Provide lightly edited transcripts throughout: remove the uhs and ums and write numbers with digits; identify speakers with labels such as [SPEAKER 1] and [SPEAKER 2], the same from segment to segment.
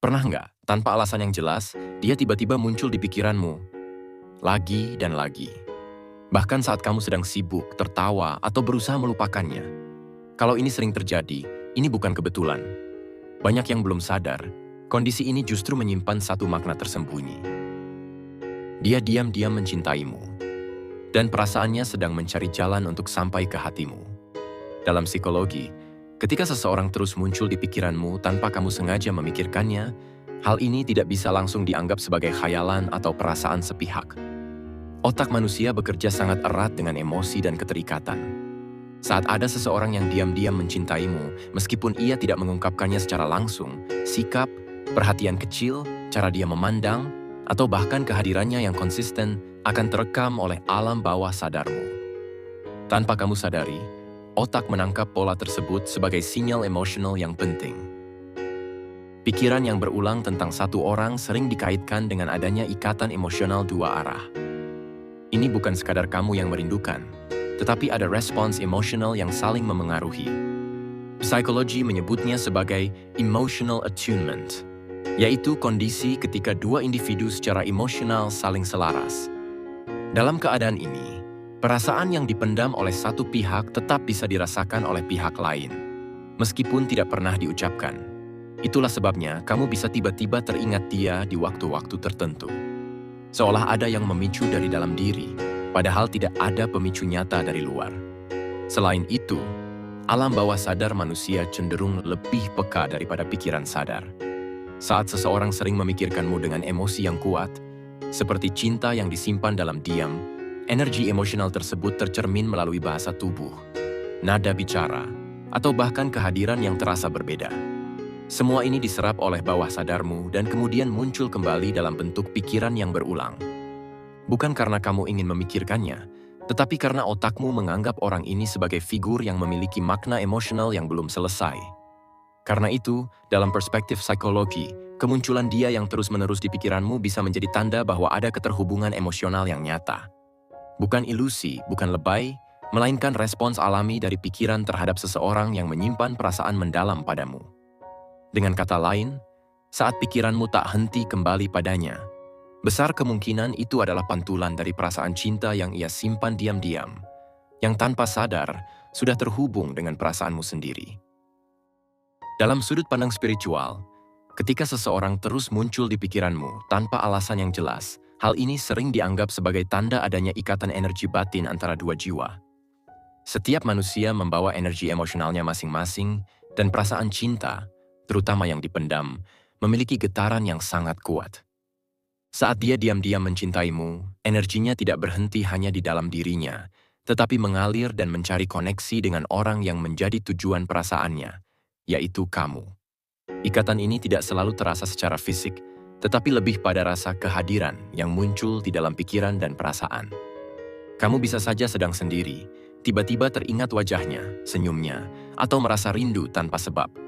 [SPEAKER 1] Pernah nggak, tanpa alasan yang jelas, dia tiba-tiba muncul di pikiranmu, lagi dan lagi. Bahkan saat kamu sedang sibuk, tertawa, atau berusaha melupakannya. Kalau ini sering terjadi, ini bukan kebetulan. Banyak yang belum sadar, kondisi ini justru menyimpan satu makna tersembunyi. Dia diam-diam mencintaimu, dan perasaannya sedang mencari jalan untuk sampai ke hatimu. Dalam psikologi, ketika seseorang terus muncul di pikiranmu tanpa kamu sengaja memikirkannya, hal ini tidak bisa langsung dianggap sebagai khayalan atau perasaan sepihak. Otak manusia bekerja sangat erat dengan emosi dan keterikatan. Saat ada seseorang yang diam-diam mencintaimu, meskipun ia tidak mengungkapkannya secara langsung, sikap, perhatian kecil, cara dia memandang, atau bahkan kehadirannya yang konsisten akan terekam oleh alam bawah sadarmu. Tanpa kamu sadari, otak menangkap pola tersebut sebagai sinyal emosional yang penting. Pikiran yang berulang tentang satu orang sering dikaitkan dengan adanya ikatan emosional dua arah. Ini bukan sekadar kamu yang merindukan, tetapi ada respons emosional yang saling memengaruhi. Psikologi menyebutnya sebagai emotional attunement, yaitu kondisi ketika dua individu secara emosional saling selaras. Dalam keadaan ini, perasaan yang dipendam oleh satu pihak tetap bisa dirasakan oleh pihak lain, meskipun tidak pernah diucapkan. Itulah sebabnya kamu bisa tiba-tiba teringat dia di waktu-waktu tertentu. Seolah ada yang memicu dari dalam diri, padahal tidak ada pemicu nyata dari luar. Selain itu, alam bawah sadar manusia cenderung lebih peka daripada pikiran sadar. Saat seseorang sering memikirkanmu dengan emosi yang kuat, seperti cinta yang disimpan dalam diam, energi emosional tersebut tercermin melalui bahasa tubuh, nada bicara, atau bahkan kehadiran yang terasa berbeda. Semua ini diserap oleh bawah sadarmu dan kemudian muncul kembali dalam bentuk pikiran yang berulang. Bukan karena kamu ingin memikirkannya, tetapi karena otakmu menganggap orang ini sebagai figur yang memiliki makna emosional yang belum selesai. Karena itu, dalam perspektif psikologi, kemunculan dia yang terus-menerus di pikiranmu bisa menjadi tanda bahwa ada keterhubungan emosional yang nyata. Bukan ilusi, bukan lebay, melainkan respons alami dari pikiran terhadap seseorang yang menyimpan perasaan mendalam padamu. Dengan kata lain, saat pikiranmu tak henti kembali padanya, besar kemungkinan itu adalah pantulan dari perasaan cinta yang ia simpan diam-diam, yang tanpa sadar sudah terhubung dengan perasaanmu sendiri. Dalam sudut pandang spiritual, ketika seseorang terus muncul di pikiranmu tanpa alasan yang jelas, hal ini sering dianggap sebagai tanda adanya ikatan energi batin antara dua jiwa. Setiap manusia membawa energi emosionalnya masing-masing, dan perasaan cinta, terutama yang dipendam, memiliki getaran yang sangat kuat. Saat dia diam-diam mencintaimu, energinya tidak berhenti hanya di dalam dirinya, tetapi mengalir dan mencari koneksi dengan orang yang menjadi tujuan perasaannya, yaitu kamu. Ikatan ini tidak selalu terasa secara fisik, tetapi lebih pada rasa kehadiran yang muncul di dalam pikiran dan perasaan. Kamu bisa saja sedang sendiri, tiba-tiba teringat wajahnya, senyumnya, atau merasa rindu tanpa sebab.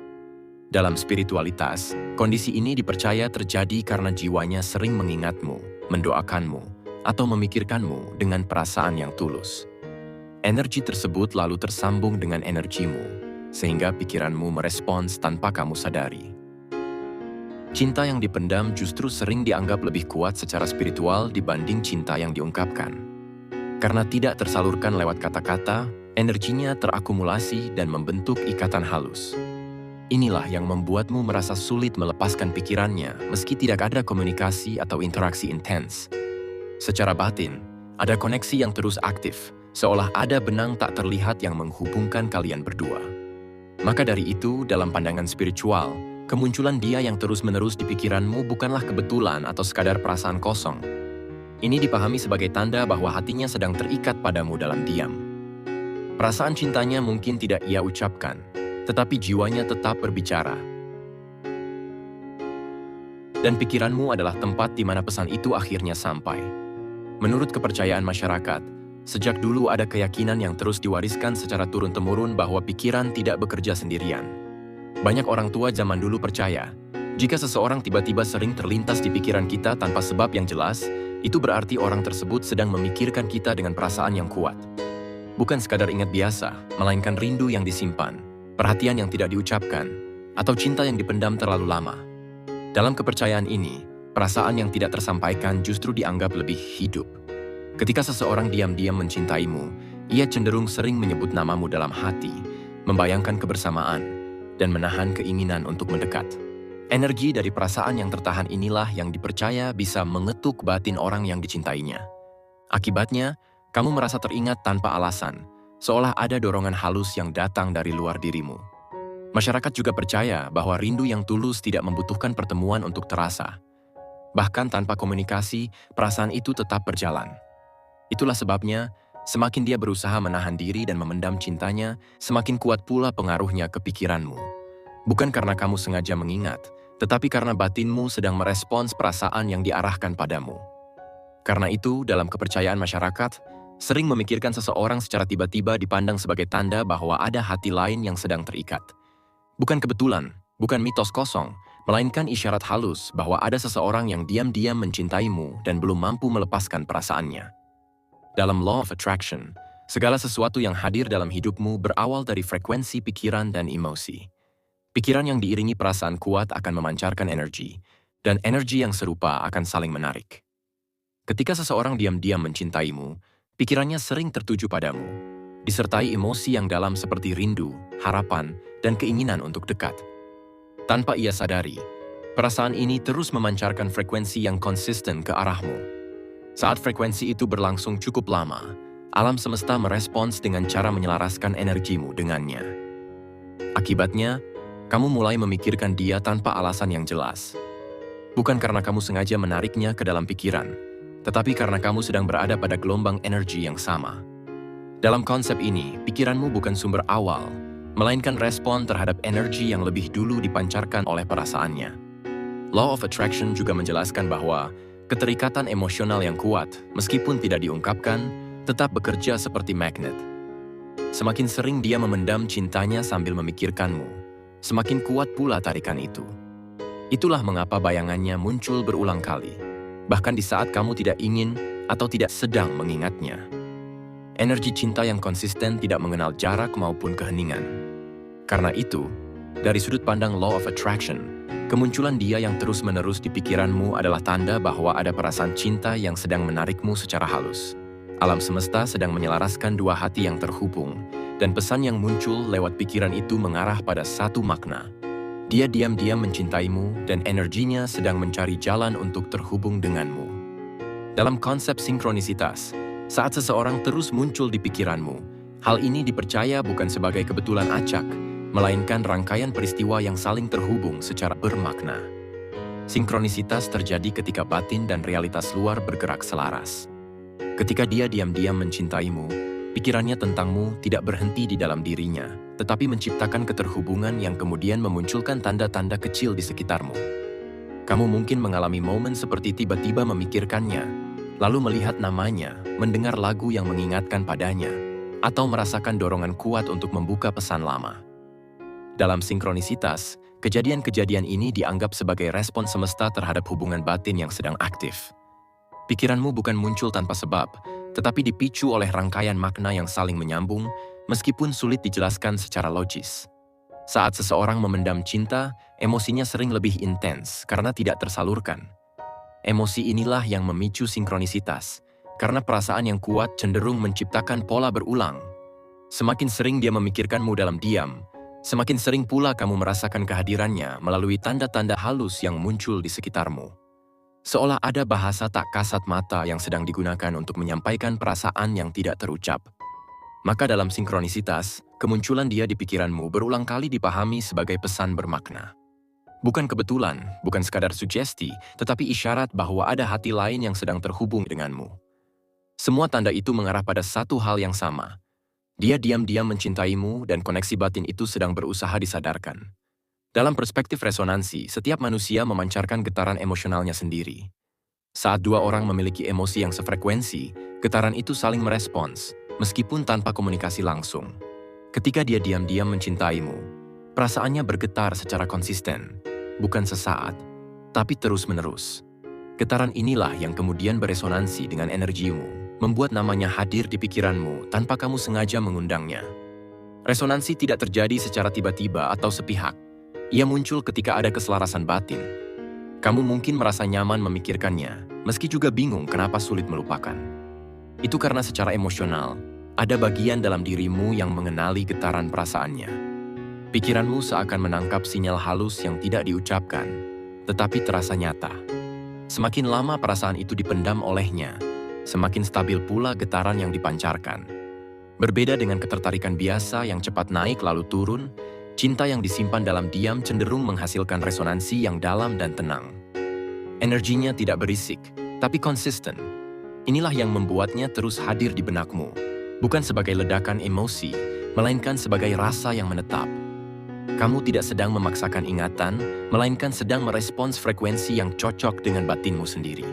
[SPEAKER 1] Dalam spiritualitas, kondisi ini dipercaya terjadi karena jiwanya sering mengingatmu, mendoakanmu, atau memikirkanmu dengan perasaan yang tulus. Energi tersebut lalu tersambung dengan energimu, sehingga pikiranmu merespons tanpa kamu sadari. Cinta yang dipendam justru sering dianggap lebih kuat secara spiritual dibanding cinta yang diungkapkan. Karena tidak tersalurkan lewat kata-kata, energinya terakumulasi dan membentuk ikatan halus. Inilah yang membuatmu merasa sulit melepaskan pikirannya meski tidak ada komunikasi atau interaksi intens. Secara batin, ada koneksi yang terus aktif, seolah ada benang tak terlihat yang menghubungkan kalian berdua. Maka dari itu, dalam pandangan spiritual, kemunculan dia yang terus-menerus di pikiranmu bukanlah kebetulan atau sekadar perasaan kosong. Ini dipahami sebagai tanda bahwa hatinya sedang terikat padamu dalam diam. Perasaan cintanya mungkin tidak ia ucapkan, tetapi jiwanya tetap berbicara. Dan pikiranmu adalah tempat di mana pesan itu akhirnya sampai. Menurut kepercayaan masyarakat, sejak dulu ada keyakinan yang terus diwariskan secara turun-temurun bahwa pikiran tidak bekerja sendirian. Banyak orang tua zaman dulu percaya, jika seseorang tiba-tiba sering terlintas di pikiran kita tanpa sebab yang jelas, itu berarti orang tersebut sedang memikirkan kita dengan perasaan yang kuat. Bukan sekadar ingat biasa, melainkan rindu yang disimpan, perhatian yang tidak diucapkan, atau cinta yang dipendam terlalu lama. Dalam kepercayaan ini, perasaan yang tidak tersampaikan justru dianggap lebih hidup. Ketika seseorang diam-diam mencintaimu, ia cenderung sering menyebut namamu dalam hati, membayangkan kebersamaan, dan menahan keinginan untuk mendekat. Energi dari perasaan yang tertahan inilah yang dipercaya bisa mengetuk batin orang yang dicintainya. Akibatnya, kamu merasa teringat tanpa alasan, seolah ada dorongan halus yang datang dari luar dirimu. Masyarakat juga percaya bahwa rindu yang tulus tidak membutuhkan pertemuan untuk terasa. Bahkan tanpa komunikasi, perasaan itu tetap berjalan. Itulah sebabnya, semakin dia berusaha menahan diri dan memendam cintanya, semakin kuat pula pengaruhnya ke pikiranmu. Bukan karena kamu sengaja mengingat, tetapi karena batinmu sedang merespons perasaan yang diarahkan padamu. Karena itu, dalam kepercayaan masyarakat, sering memikirkan seseorang secara tiba-tiba dipandang sebagai tanda bahwa ada hati lain yang sedang terikat. Bukan kebetulan, bukan mitos kosong, melainkan isyarat halus bahwa ada seseorang yang diam-diam mencintaimu dan belum mampu melepaskan perasaannya. Dalam Law of Attraction, segala sesuatu yang hadir dalam hidupmu berawal dari frekuensi pikiran dan emosi. Pikiran yang diiringi perasaan kuat akan memancarkan energi, dan energi yang serupa akan saling menarik. Ketika seseorang diam-diam mencintaimu, pikirannya sering tertuju padamu, disertai emosi yang dalam seperti rindu, harapan, dan keinginan untuk dekat. Tanpa ia sadari, perasaan ini terus memancarkan frekuensi yang konsisten ke arahmu. Saat frekuensi itu berlangsung cukup lama, alam semesta merespons dengan cara menyelaraskan energimu dengannya. Akibatnya, kamu mulai memikirkan dia tanpa alasan yang jelas. Bukan karena kamu sengaja menariknya ke dalam pikiran, tetapi karena kamu sedang berada pada gelombang energi yang sama. Dalam konsep ini, pikiranmu bukan sumber awal, melainkan respon terhadap energi yang lebih dulu dipancarkan oleh perasaannya. Law of Attraction juga menjelaskan bahwa keterikatan emosional yang kuat, meskipun tidak diungkapkan, tetap bekerja seperti magnet. Semakin sering dia memendam cintanya sambil memikirkanmu, semakin kuat pula tarikan itu. Itulah mengapa bayangannya muncul berulang kali, bahkan di saat kamu tidak ingin atau tidak sedang mengingatnya. Energi cinta yang konsisten tidak mengenal jarak maupun keheningan. Karena itu, dari sudut pandang Law of Attraction, kemunculan dia yang terus-menerus di pikiranmu adalah tanda bahwa ada perasaan cinta yang sedang menarikmu secara halus. Alam semesta sedang menyelaraskan dua hati yang terhubung, dan pesan yang muncul lewat pikiran itu mengarah pada satu makna. Dia diam-diam mencintaimu dan energinya sedang mencari jalan untuk terhubung denganmu. Dalam konsep sinkronisitas, saat seseorang terus muncul di pikiranmu, hal ini dipercaya bukan sebagai kebetulan acak, melainkan rangkaian peristiwa yang saling terhubung secara bermakna. Sinkronisitas terjadi ketika batin dan realitas luar bergerak selaras. Ketika dia diam-diam mencintaimu, pikirannya tentangmu tidak berhenti di dalam dirinya, tetapi menciptakan keterhubungan yang kemudian memunculkan tanda-tanda kecil di sekitarmu. Kamu mungkin mengalami momen seperti tiba-tiba memikirkannya, lalu melihat namanya, mendengar lagu yang mengingatkan padanya, atau merasakan dorongan kuat untuk membuka pesan lama. Dalam sinkronisitas, kejadian-kejadian ini dianggap sebagai respon semesta terhadap hubungan batin yang sedang aktif. Pikiranmu bukan muncul tanpa sebab, tetapi dipicu oleh rangkaian makna yang saling menyambung, meskipun sulit dijelaskan secara logis. Saat seseorang memendam cinta, emosinya sering lebih intens karena tidak tersalurkan. Emosi inilah yang memicu sinkronisitas, karena perasaan yang kuat cenderung menciptakan pola berulang. Semakin sering dia memikirkanmu dalam diam, semakin sering pula kamu merasakan kehadirannya melalui tanda-tanda halus yang muncul di sekitarmu. Seolah ada bahasa tak kasat mata yang sedang digunakan untuk menyampaikan perasaan yang tidak terucap. Maka dalam sinkronisitas, kemunculan dia di pikiranmu berulang kali dipahami sebagai pesan bermakna. Bukan kebetulan, bukan sekadar sugesti, tetapi isyarat bahwa ada hati lain yang sedang terhubung denganmu. Semua tanda itu mengarah pada satu hal yang sama. Dia diam-diam mencintaimu dan koneksi batin itu sedang berusaha disadarkan. Dalam perspektif resonansi, setiap manusia memancarkan getaran emosionalnya sendiri. Saat dua orang memiliki emosi yang sefrekuensi, getaran itu saling merespons, meskipun tanpa komunikasi langsung. Ketika dia diam-diam mencintaimu, perasaannya bergetar secara konsisten, bukan sesaat, tapi terus-menerus. Getaran inilah yang kemudian beresonansi dengan energimu, membuat namanya hadir di pikiranmu tanpa kamu sengaja mengundangnya. Resonansi tidak terjadi secara tiba-tiba atau sepihak. Ia muncul ketika ada keselarasan batin. Kamu mungkin merasa nyaman memikirkannya, meski juga bingung kenapa sulit melupakan. Itu karena secara emosional, ada bagian dalam dirimu yang mengenali getaran perasaannya. Pikiranmu seakan menangkap sinyal halus yang tidak diucapkan, tetapi terasa nyata. Semakin lama perasaan itu dipendam olehnya, semakin stabil pula getaran yang dipancarkan. Berbeda dengan ketertarikan biasa yang cepat naik lalu turun, cinta yang disimpan dalam diam cenderung menghasilkan resonansi yang dalam dan tenang. Energinya tidak berisik, tapi konsisten. Inilah yang membuatnya terus hadir di benakmu, bukan sebagai ledakan emosi, melainkan sebagai rasa yang menetap. Kamu tidak sedang memaksakan ingatan, melainkan sedang merespons frekuensi yang cocok dengan batinmu sendiri.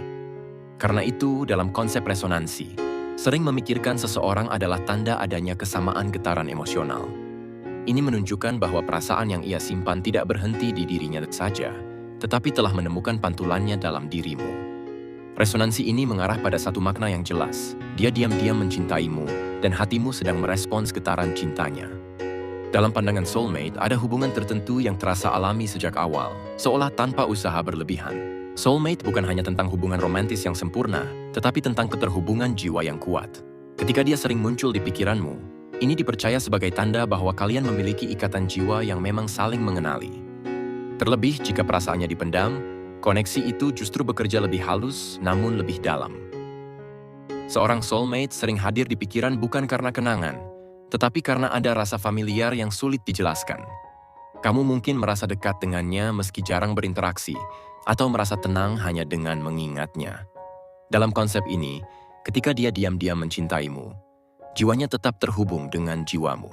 [SPEAKER 1] Karena itu, dalam konsep resonansi, sering memikirkan seseorang adalah tanda adanya kesamaan getaran emosional. Ini menunjukkan bahwa perasaan yang ia simpan tidak berhenti di dirinya saja, tetapi telah menemukan pantulannya dalam dirimu. Resonansi ini mengarah pada satu makna yang jelas. Dia diam-diam mencintaimu, dan hatimu sedang merespons getaran cintanya. Dalam pandangan soulmate, ada hubungan tertentu yang terasa alami sejak awal, seolah tanpa usaha berlebihan. Soulmate bukan hanya tentang hubungan romantis yang sempurna, tetapi tentang keterhubungan jiwa yang kuat. Ketika dia sering muncul di pikiranmu, ini dipercaya sebagai tanda bahwa kalian memiliki ikatan jiwa yang memang saling mengenali. Terlebih jika perasaannya dipendam, koneksi itu justru bekerja lebih halus namun lebih dalam. Seorang soulmate sering hadir di pikiran bukan karena kenangan, tetapi karena ada rasa familiar yang sulit dijelaskan. Kamu mungkin merasa dekat dengannya meski jarang berinteraksi, atau merasa tenang hanya dengan mengingatnya. Dalam konsep ini, ketika dia diam-diam mencintaimu, jiwanya tetap terhubung dengan jiwamu.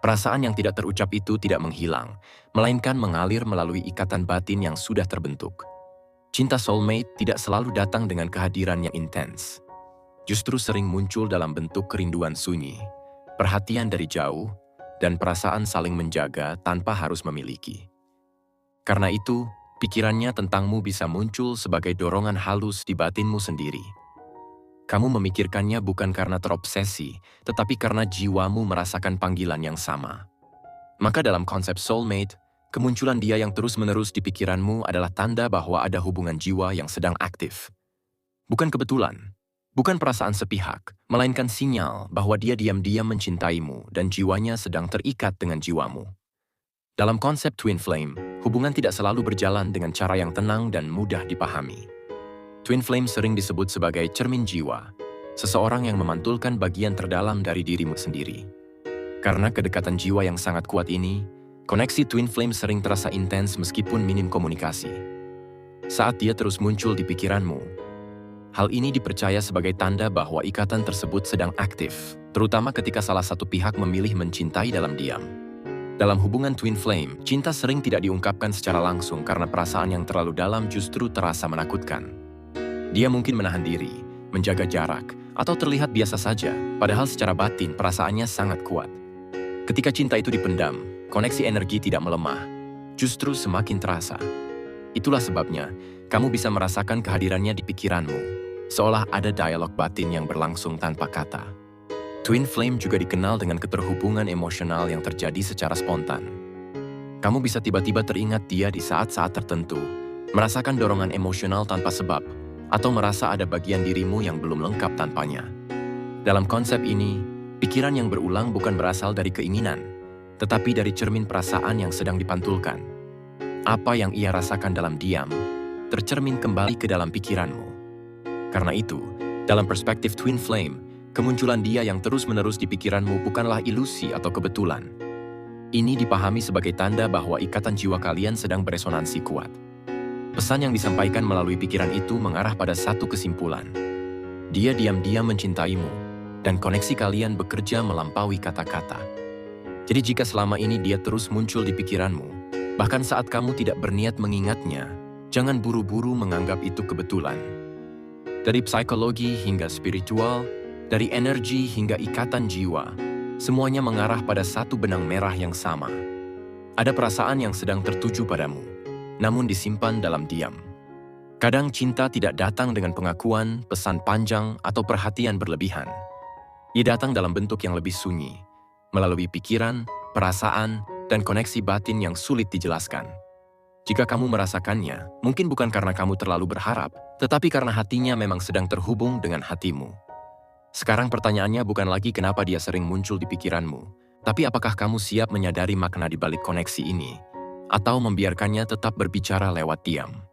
[SPEAKER 1] Perasaan yang tidak terucap itu tidak menghilang, melainkan mengalir melalui ikatan batin yang sudah terbentuk. Cinta soulmate tidak selalu datang dengan kehadiran yang intens. Justru sering muncul dalam bentuk kerinduan sunyi, perhatian dari jauh, dan perasaan saling menjaga tanpa harus memiliki. Karena itu, pikirannya tentangmu bisa muncul sebagai dorongan halus di batinmu sendiri. Kamu memikirkannya bukan karena terobsesi, tetapi karena jiwamu merasakan panggilan yang sama. Maka dalam konsep soulmate, kemunculan dia yang terus-menerus di pikiranmu adalah tanda bahwa ada hubungan jiwa yang sedang aktif. Bukan kebetulan. Bukan perasaan sepihak, melainkan sinyal bahwa dia diam-diam mencintaimu dan jiwanya sedang terikat dengan jiwamu. Dalam konsep twin flame, hubungan tidak selalu berjalan dengan cara yang tenang dan mudah dipahami. Twin flame sering disebut sebagai cermin jiwa, seseorang yang memantulkan bagian terdalam dari dirimu sendiri. Karena kedekatan jiwa yang sangat kuat ini, koneksi twin flame sering terasa intens meskipun minim komunikasi. Saat dia terus muncul di pikiranmu, hal ini dipercaya sebagai tanda bahwa ikatan tersebut sedang aktif, terutama ketika salah satu pihak memilih mencintai dalam diam. Dalam hubungan twin flame, cinta sering tidak diungkapkan secara langsung karena perasaan yang terlalu dalam justru terasa menakutkan. Dia mungkin menahan diri, menjaga jarak, atau terlihat biasa saja, padahal secara batin perasaannya sangat kuat. Ketika cinta itu dipendam, koneksi energi tidak melemah, justru semakin terasa. Itulah sebabnya, kamu bisa merasakan kehadirannya di pikiranmu, seolah ada dialog batin yang berlangsung tanpa kata. Twin flame juga dikenal dengan keterhubungan emosional yang terjadi secara spontan. Kamu bisa tiba-tiba teringat dia di saat-saat tertentu, merasakan dorongan emosional tanpa sebab, atau merasa ada bagian dirimu yang belum lengkap tanpanya. Dalam konsep ini, pikiran yang berulang bukan berasal dari keinginan, tetapi dari cermin perasaan yang sedang dipantulkan. Apa yang ia rasakan dalam diam, tercermin kembali ke dalam pikiranmu. Karena itu, dalam perspektif twin flame, kemunculan dia yang terus-menerus di pikiranmu bukanlah ilusi atau kebetulan. Ini dipahami sebagai tanda bahwa ikatan jiwa kalian sedang beresonansi kuat. Pesan yang disampaikan melalui pikiran itu mengarah pada satu kesimpulan. Dia diam-diam mencintaimu, dan koneksi kalian bekerja melampaui kata-kata. Jadi jika selama ini dia terus muncul di pikiranmu, bahkan saat kamu tidak berniat mengingatnya, jangan buru-buru menganggap itu kebetulan. Dari psikologi hingga spiritual, dari energi hingga ikatan jiwa, semuanya mengarah pada satu benang merah yang sama. Ada perasaan yang sedang tertuju padamu, namun disimpan dalam diam. Kadang cinta tidak datang dengan pengakuan, pesan panjang, atau perhatian berlebihan. Ia datang dalam bentuk yang lebih sunyi, melalui pikiran, perasaan, dan koneksi batin yang sulit dijelaskan. Jika kamu merasakannya, mungkin bukan karena kamu terlalu berharap, tetapi karena hatinya memang sedang terhubung dengan hatimu. Sekarang pertanyaannya bukan lagi kenapa dia sering muncul di pikiranmu, tapi apakah kamu siap menyadari makna di balik koneksi ini, atau membiarkannya tetap berbicara lewat diam.